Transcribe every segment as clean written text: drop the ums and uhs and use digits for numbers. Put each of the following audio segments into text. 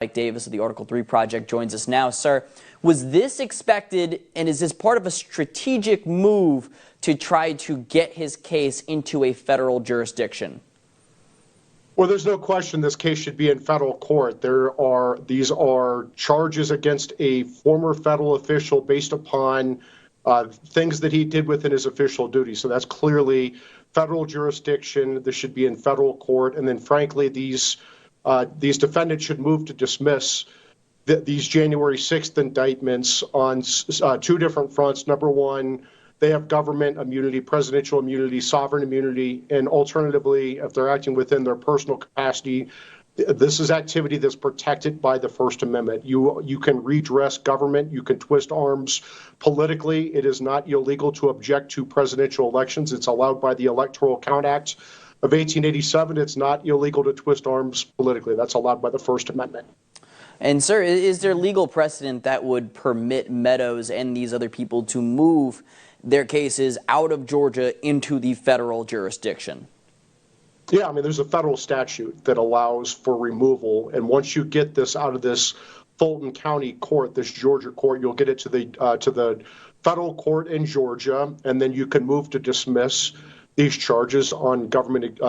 Mike Davis of the Article 3 Project joins us now. Sir, was this expected, and is this part of a strategic move to try to get his case into a federal jurisdiction? Well, there's no question this case should be in federal court. These are charges against a former federal official based upon things that he did within his official duty. So that's clearly federal jurisdiction. This should be in federal court. And then, frankly, these defendants should move to dismiss these January 6th indictments on two different fronts. Number one, they have government immunity, presidential immunity, sovereign immunity, and alternatively, if they're acting within their personal capacity, this is activity that's protected by the First Amendment. You can redress government, you can twist arms politically. It is not illegal to object to presidential elections. It's allowed by the Electoral Count Act of 1887. It's not illegal to twist arms politically. That's allowed by the First Amendment. And, sir, is there legal precedent that would permit Meadows and these other people to move their cases out of Georgia into the federal jurisdiction? Yeah, I mean, there's a federal statute that allows for removal, and once you get this out of this Fulton County court, this Georgia court, you'll get it to the federal court in Georgia, and then you can move to dismiss these charges on government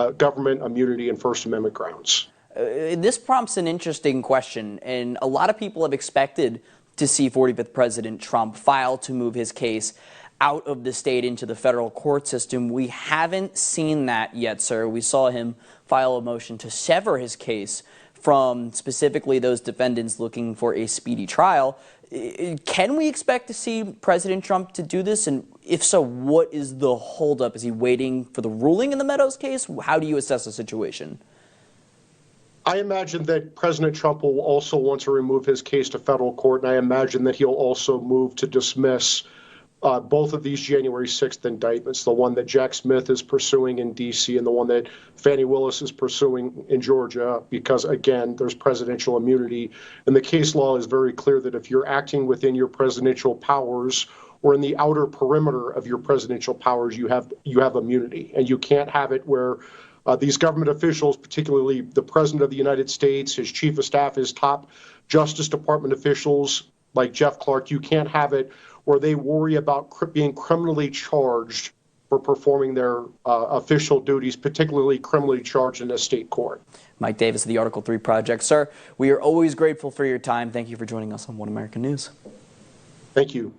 immunity and First Amendment grounds. This prompts an interesting question, and a lot of people have expected to see 45th President Trump file to move his case out of the state into the federal court system. We haven't seen that yet, sir. We saw him file a motion to sever his case from specifically those defendants looking for a speedy trial. Can we expect to see President Trump to do this? And if so, what is the holdup? Is he waiting for the ruling in the Meadows case? How do you assess the situation? I imagine that President Trump will also want to remove his case to federal court, and I imagine that he'll also move to dismiss both of these January 6th indictments, the one that Jack Smith is pursuing in D.C. and the one that Fani Willis is pursuing in Georgia, because, again, there's presidential immunity. And the case law is very clear that if you're acting within your presidential powers or in the outer perimeter of your presidential powers, you have immunity. And you can't have it where these government officials, particularly the President of the United States, his chief of staff, his top Justice Department officials like Jeff Clark, you can't have it where they worry about being criminally charged for performing their official duties, particularly criminally charged in a state court. Mike Davis of the Article 3 Project. Sir, we are always grateful for your time. Thank you for joining us on One American News. Thank you.